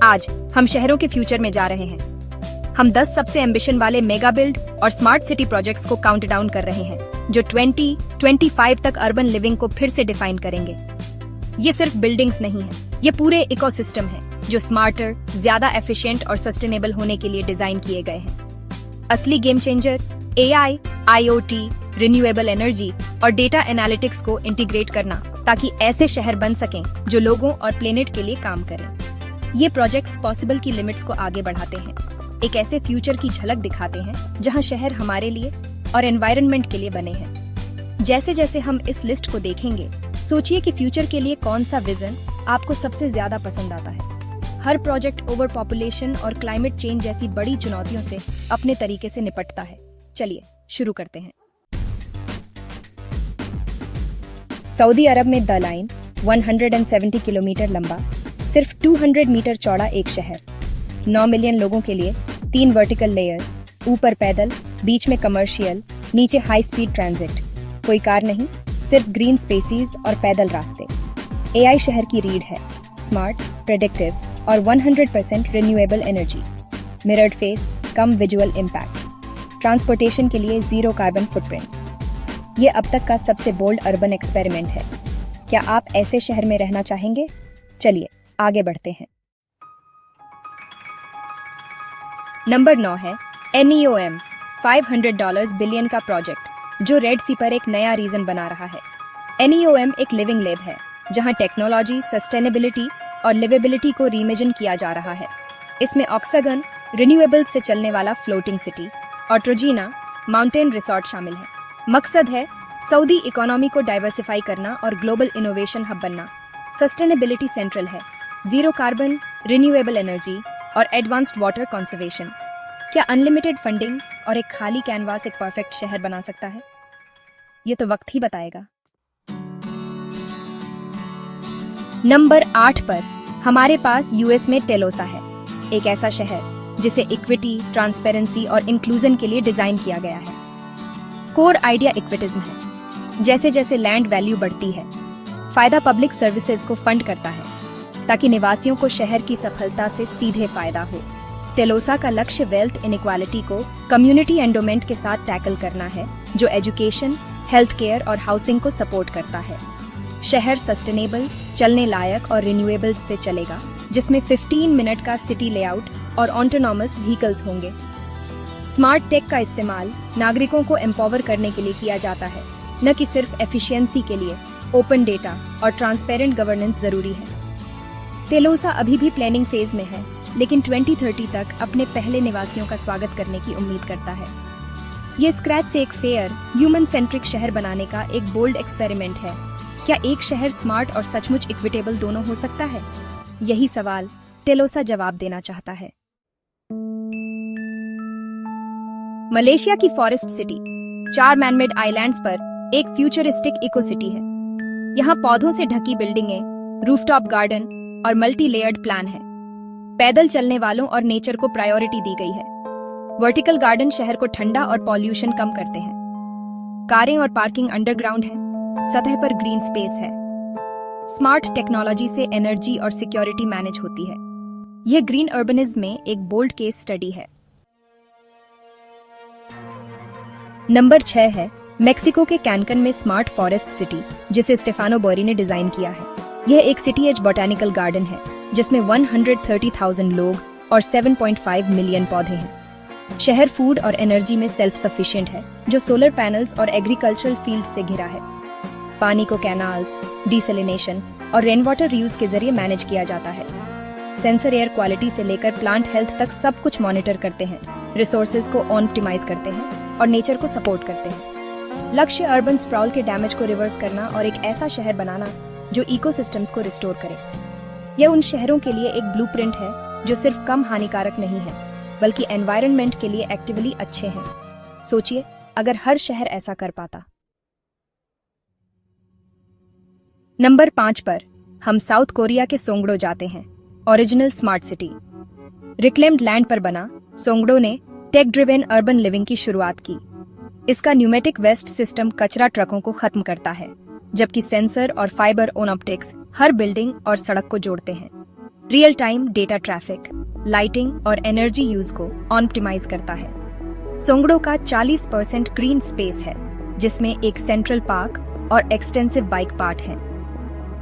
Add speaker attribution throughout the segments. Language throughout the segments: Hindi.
Speaker 1: आज हम शहरों के फ्यूचर में जा रहे हैं। हम 10 सबसे एम्बिशन वाले मेगा बिल्ड और स्मार्ट सिटी प्रोजेक्ट्स को काउंट डाउन कर रहे हैं, जो 2025 तक अर्बन लिविंग को फिर से डिफाइन करेंगे। ये सिर्फ बिल्डिंग्स नहीं है, ये पूरे इकोसिस्टम है जो स्मार्टर, ज्यादा एफिशिएंट और सस्टेनेबल होने के लिए डिजाइन किए गए हैं। असली game changer AI, IoT, renewable energy और डेटा एनालिटिक्स को इंटीग्रेट करना, ताकि ऐसे शहर बन सकें जो लोगों और प्लेनेट के लिए काम करें। ये प्रोजेक्ट्स पॉसिबल की लिमिट्स को आगे बढ़ाते हैं, एक ऐसे फ्यूचर की झलक दिखाते हैं जहां शहर हमारे लिए और एनवायरनमेंट के लिए बने हैं। जैसे जैसे हम इस लिस्ट को देखेंगे, सोचिए कि फ्यूचर के लिए कौन सा विजन आपको सबसे ज्यादा पसंद आता है। हर प्रोजेक्ट ओवर पॉपुलेशन और क्लाइमेट चेंज जैसी बड़ी चुनौतियों से अपने तरीके से निपटता है। चलिए शुरू करते हैं। सऊदी अरब में द लाइन 170 किलोमीटर लंबा, सिर्फ 200 मीटर चौड़ा एक शहर, 9 मिलियन लोगों के लिए 3 वर्टिकल लेयर्स, ऊपर पैदल, बीच में कमर्शियल, नीचे हाई स्पीड ट्रांजिट। कोई कार नहीं, सिर्फ ग्रीन स्पेसीज और पैदल रास्ते। AI शहर की रीढ़ है, स्मार्ट, प्रेडिक्टिव और 100% रिन्यूएबल एनर्जी। मिरर्ड फेस, कम विजुअल इम्पैक्ट। ट्रांसपोर्टेशन के लिए जीरो कार्बन फुटप्रिंट। ये अब तक का सबसे बोल्ड अर्बन एक्सपेरिमेंट है। क्या आप ऐसे शहर में रहना चाहेंगे? चलिए आगे बढ़ते हैं। नंबर 9 है NEOM, $500 बिलियन का प्रोजेक्ट, जो रेड सी पर एक नया रीजन बना रहा है। NEOM एक लिविंग लैब है, जहां टेक्नोलॉजी, सस्टेनेबिलिटी और लिवेबिलिटी को रीइमेजिन किया जा रहा है। इसमें ऑक्सागन, रिन्यूएबल से चलने वाला फ्लोटिंग सिटी और ट्रोजीना माउंटेन रिसोर्ट शामिल है। मकसद है सऊदी इकोनॉमी को डाइवर्सिफाई करना और ग्लोबल इनोवेशन हब बनना। सस्टेनेबिलिटी सेंट्रल है, जीरो कार्बन, रिन्यूएबल एनर्जी और एडवांस्ड वाटर कंजर्वेशन। क्या अनलिमिटेड फंडिंग और एक खाली कैनवास एक परफेक्ट शहर बना सकता है? ये तो वक्त ही बताएगा। नंबर 8 पर हमारे पास US में टेलोसा है, एक ऐसा शहर जिसे इक्विटी, ट्रांसपेरेंसी और इंक्लूजन के लिए डिजाइन किया गया है। कोर आइडिया इक्विटिज्म है। जैसे जैसे लैंड वैल्यू बढ़ती है, फायदा पब्लिक सर्विसेज को फंड करता है, ताकि निवासियों को शहर की सफलता से सीधे फायदा हो। टेलोसा का लक्ष्य वेल्थ इनइक्वालिटी को कम्युनिटी एंडोमेंट के साथ टैकल करना है, जो एजुकेशन, हेल्थ केयर और हाउसिंग को सपोर्ट करता है। शहर सस्टेनेबल, चलने लायक और रिन्यूएबल से चलेगा, जिसमें 15 मिनट का सिटी लेआउट और ऑटोनॉमस व्हीकल्स होंगे। स्मार्ट टेक का इस्तेमाल नागरिकों को एम्पावर करने के लिए किया जाता है, न कि सिर्फ एफिशिएंसी के लिए। ओपन डेटा और ट्रांसपेरेंट गवर्नेंस जरूरी है। टेलोसा अभी भी प्लानिंग फेज में है, लेकिन 2030 तक अपने पहले निवासियों का स्वागत करने की उम्मीद करता है। ये स्क्रैच से एक फेयर, ह्यूमन सेंट्रिक शहर बनाने का एक बोल्ड एक्सपेरिमेंट है। क्या एक शहर स्मार्ट और सचमुच इक्विटेबल दोनों हो सकता है? यही सवाल टेलोसा जवाब देना चाहता है। मलेशिया की फॉरेस्ट सिटी 4 मैनमेड आइलैंड्स पर एक फ्यूचरिस्टिक इको सिटी है। यहाँ पौधों से ढकी बिल्डिंगें, रूफटॉप गार्डन और मल्टी लेयर्ड प्लान है। पैदल चलने वालों और नेचर को प्रायोरिटी दी गई है। वर्टिकल गार्डन शहर को ठंडा और पॉल्यूशन कम करते हैं। कारें और पार्किंग अंडरग्राउंड है, सतह पर ग्रीन स्पेस है। स्मार्ट टेक्नोलॉजी से एनर्जी और सिक्योरिटी मैनेज होती है। यह ग्रीन अर्बनिज्म में एक बोल्ड केस स्टडी है। नंबर 6 है मेक्सिको के कैनकन में स्मार्ट फॉरेस्ट सिटी, जिसे स्टेफानो बोरी ने डिजाइन किया है। यह एक सिटी एज बॉटेनिकल गार्डन है, जिसमें 130,000 लोग और 7.5 मिलियन पौधे हैं। शहर फूड और एनर्जी में सेल्फ सफिशिएंट है, जो सोलर पैनल्स और एग्रीकल्चरल फील्ड से घिरा है। पानी को कैनाल्स, डिसैलिनेशन और रेन वाटर रीयूज के जरिए मैनेज किया जाता है। सेंसर एयर क्वालिटी से लेकर प्लांट हेल्थ तक सब कुछ मॉनिटर करते हैं, रिसोर्सेज को ऑप्टिमाइज करते हैं और नेचर को सपोर्ट करते हैं। लक्ष्य अर्बन स्प्रॉल के डैमेज को रिवर्स करना और एक ऐसा शहर बनाना जो इकोसिस्टम्स को रिस्टोर करे। यह उन शहरों के लिए एक ब्लूप्रिंट है जो सिर्फ कम हानिकारक नहीं है, बल्कि एनवायरनमेंट के लिए एक्टिवली अच्छे हैं। सोचिए अगर हर शहर ऐसा कर पाता। नंबर 5 पर हम साउथ कोरिया के सोंगडो जाते हैं, original smart city. Reclaimed land पर बना, सोंगडो ने टेक ड्रिवेन अर्बन लिविंग की शुरुआत की। इसका न्यूमेटिक वेस्ट सिस्टम कचरा ट्रकों को खत्म करता है, जबकि सेंसर और fibre on optics her building और सड़क को जोड़ते हैं। Real time data traffic, lighting और एनर्जी यूज को ऑप्टिमाइज करता है। सोंगड़ो का 40% ग्रीन स्पेस है, जिसमें एक सेंट्रल पार्क और एक्सटेंसिव बाइक पार्क है।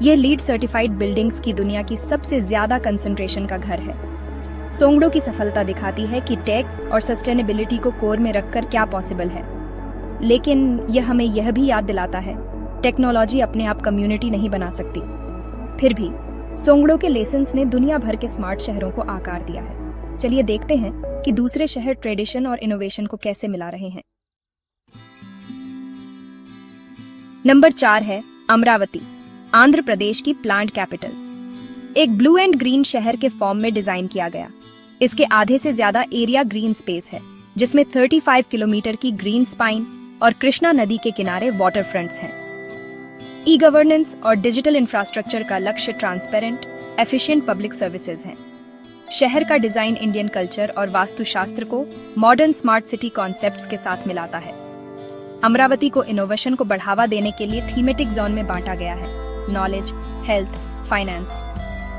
Speaker 1: यह लीड सर्टिफाइड बिल्डिंग्स की दुनिया की सबसे ज्यादा कंसंट्रेशन का घर है। सोंगड़ो की सफलता दिखाती है कि टेक और सस्टेनेबिलिटी को कोर में रखकर क्या पॉसिबल है। लेकिन यह हमें यह भी याद दिलाता है, टेक्नोलॉजी अपने आप कम्युनिटी नहीं बना सकती। फिर भी सोंगड़ो के लेसन्स ने दुनिया भर के स्मार्ट शहरों को आकार दिया है। चलिए देखते हैं कि दूसरे शहर ट्रेडिशन और इनोवेशन को कैसे मिला रहे हैं। नंबर 4 है अमरावती, आंध्र प्रदेश की प्लांट कैपिटल। एक ब्लू एंड ग्रीन शहर के फॉर्म में डिजाइन किया गया। इसके आधे से ज्यादा एरिया ग्रीन स्पेस है, जिसमें 35 किलोमीटर की ग्रीन स्पाइन और कृष्णा नदी के किनारे वाटर फ्रंट्स हैं। ई गवर्नेंस और डिजिटल इंफ्रास्ट्रक्चर का लक्ष्य ट्रांसपेरेंट, एफिशिएंट पब्लिक सर्विसेज हैं। शहर का डिजाइन इंडियन कल्चर और वास्तुशास्त्र को मॉडर्न स्मार्ट सिटी कॉन्सेप्ट्स के साथ मिलाता है। अमरावती को इनोवेशन को बढ़ावा देने के लिए थीमेटिक जोन में बांटा गया है। नॉलेज, हेल्थ, फाइनेंस,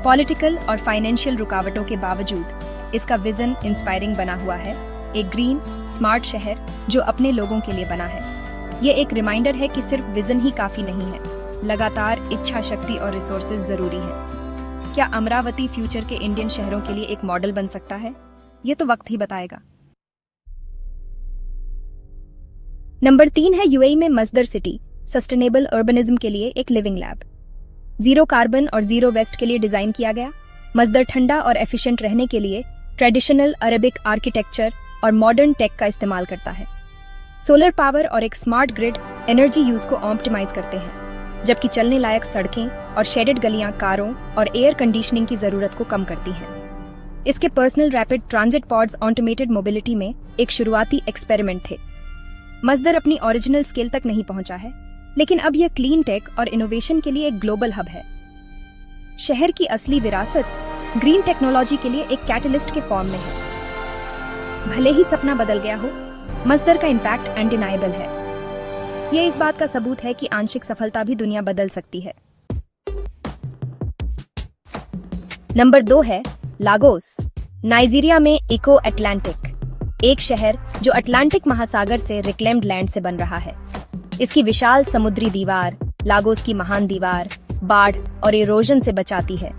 Speaker 1: पॉलिटिकल और फाइनेंशियल रुकावटों के बावजूद इसका विजन इंस्पायरिंग बना हुआ है। एक ग्रीन, स्मार्ट शहर जो अपने लोगों के लिए बना है। ये एक रिमाइंडर है कि सिर्फ विजन ही काफी नहीं है, लगातार इच्छा शक्ति और रिसोर्सेज जरूरी है। क्या अमरावती फ्यूचर के इंडियन शहरों के लिए एक मॉडल बन सकता है? ये तो वक्त ही बताएगा। नंबर 3 है यूएई में मस्दर सिटी, सस्टेनेबल अर्बनिज्म के लिए एक लिविंग लैब। जीरो कार्बन और जीरो वेस्ट के लिए डिजाइन किया गया। मस्दर ठंडा और एफिशिएंट रहने के लिए ट्रेडिशनल अरेबिक आर्किटेक्चर और मॉडर्न टेक का इस्तेमाल करता है। सोलर पावर और एक स्मार्ट ग्रिड एनर्जी यूज को ऑप्टिमाइज करते हैं, जबकि चलने लायक सड़कें और शेडेड गलियां कारों और एयर कंडीशनिंग की जरूरत को कम करती हैं। इसके personal rapid transit pods automated mobility में एक शुरुआती एक्सपेरिमेंट थे। मस्दर अपनी ओरिजिनल स्केल तक नहीं पहुंचा है, लेकिन अब यह क्लीन टेक और इनोवेशन के लिए एक ग्लोबल हब है। शहर की असली विरासत ग्रीन टेक्नोलॉजी के लिए एक कैटलिस्ट के फॉर्म में है। भले ही सपना बदल गया हो, मस्दर का इम्पैक्ट अनडिनाइबल है। यह इस बात का सबूत है कि आंशिक सफलता भी दुनिया बदल सकती है। नंबर 2 है लागोस, नाइजीरिया में इको अटलांटिक, एक शहर जो अटलांटिक महासागर से रिक्लेम्ड लैंड से बन रहा है। इसकी विशाल समुद्री दीवार लागोस की महान दीवार बाढ़ और इरोजन से बचाती है।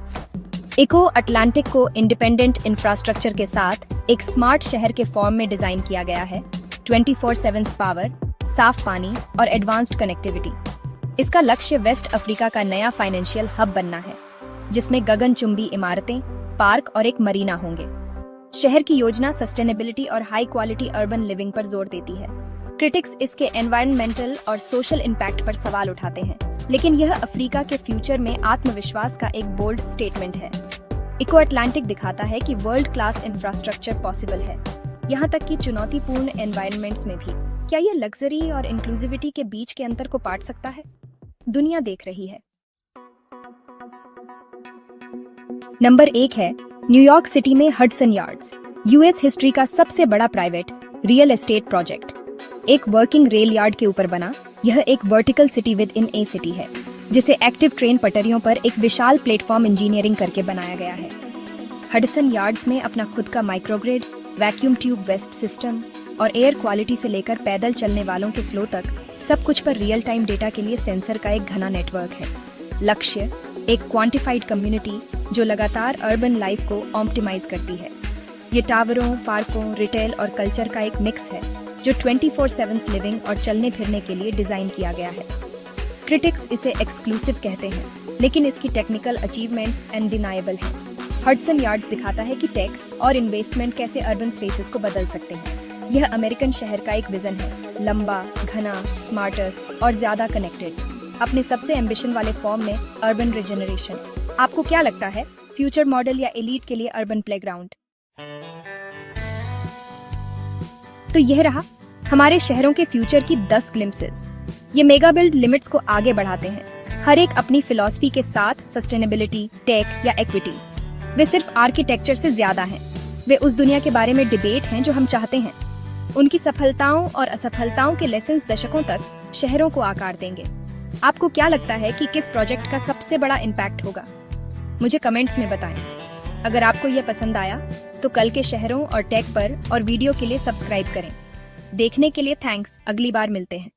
Speaker 1: इको अटलांटिक को इंडिपेंडेंट इंफ्रास्ट्रक्चर के साथ एक स्मार्ट शहर के फॉर्म में डिजाइन किया गया है। 24/7 पावर, साफ पानी और एडवांस्ड कनेक्टिविटी। इसका लक्ष्य वेस्ट अफ्रीका का नया फाइनेंशियल हब बनना है, जिसमें गगनचुंबी इमारतें, पार्क और एक मरीना होंगे। शहर की योजना सस्टेनेबिलिटी और हाई क्वालिटी अर्बन लिविंग पर जोर देती है। क्रिटिक्स इसके एनवायरमेंटल और सोशल इम्पैक्ट पर सवाल उठाते हैं, लेकिन यह अफ्रीका के फ्यूचर में आत्मविश्वास का एक बोल्ड स्टेटमेंट है। इको अटलांटिक दिखाता है कि वर्ल्ड क्लास इंफ्रास्ट्रक्चर पॉसिबल है, यहाँ तक कि चुनौतीपूर्ण एनवायरनमेंट्स में भी। क्या यह लग्जरी और इंक्लूसिविटी के बीच के अंतर को पाट सकता है? दुनिया देख रही है। नंबर 1 है न्यूयॉर्क सिटी में हडसन यार्ड्स, यूएस हिस्ट्री का सबसे बड़ा प्राइवेट रियल एस्टेट प्रोजेक्ट। एक वर्किंग रेल यार्ड के ऊपर बना, यह एक vertical city with in A city है, जिसे एक्टिव ट्रेन पटरियों पर एक विशाल प्लेटफॉर्म इंजीनियरिंग करके बनाया गया है। हडसन यार्ड्स में अपना खुद का microgrid, vacuum tube waste system और एयर क्वालिटी से लेकर पैदल चलने वालों के फ्लो तक सब कुछ पर रियल टाइम डेटा के लिए सेंसर का एक घना नेटवर्क है। लक्ष्य एक क्वांटिफाइड कम्युनिटी जो लगातार अर्बन लाइफ को ऑप्टिमाइज करती है। ये टावरों, पार्कों, रिटेल और कल्चर का एक मिक्स है जो 24/7 लिविंग और चलने फिरने के लिए डिजाइन किया गया है। क्रिटिक्स इसे एक्सक्लूसिव कहते हैं, लेकिन इसकी टेक्निकल अचीवमेंट्स अनडिनाइबल हैं। हडसन यार्ड्स दिखाता है कि टेक और इन्वेस्टमेंट कैसे अर्बन स्पेसेस को बदल सकते हैं। यह अमेरिकन शहर का एक विजन है, लंबा, घना, स्मार्टर और ज्यादा कनेक्टेड, अपने सबसे एम्बिशन वाले फॉर्म में अर्बन रिजेनरेशन। आपको क्या लगता है, फ्यूचर मॉडल या एलीट के लिए अर्बन प्लेग्राउंड? तो यह रहा हमारे शहरों के फ्यूचर की 10 ग्लिम्पसेस। ये मेगा बिल्ड लिमिट्स को आगे बढ़ाते हैं, हर एक अपनी फिलॉसफी के साथ, सस्टेनेबिलिटी, टेक या इक्विटी। वे सिर्फ आर्किटेक्चर से ज्यादा हैं, वे उस दुनिया के बारे में डिबेट हैं जो हम चाहते हैं। उनकी सफलताओं और असफलताओं के लेसन्स दशकों तक शहरों को आकार देंगे। आपको क्या लगता है कि किस प्रोजेक्ट का सबसे बड़ा इम्पैक्ट होगा? मुझे कमेंट्स में बताएं। अगर आपको यह पसंद आया तो कल के शहरों और टेक पर और वीडियो के लिए सब्सक्राइब करें। देखने के लिए थैंक्स, अगली बार मिलते हैं।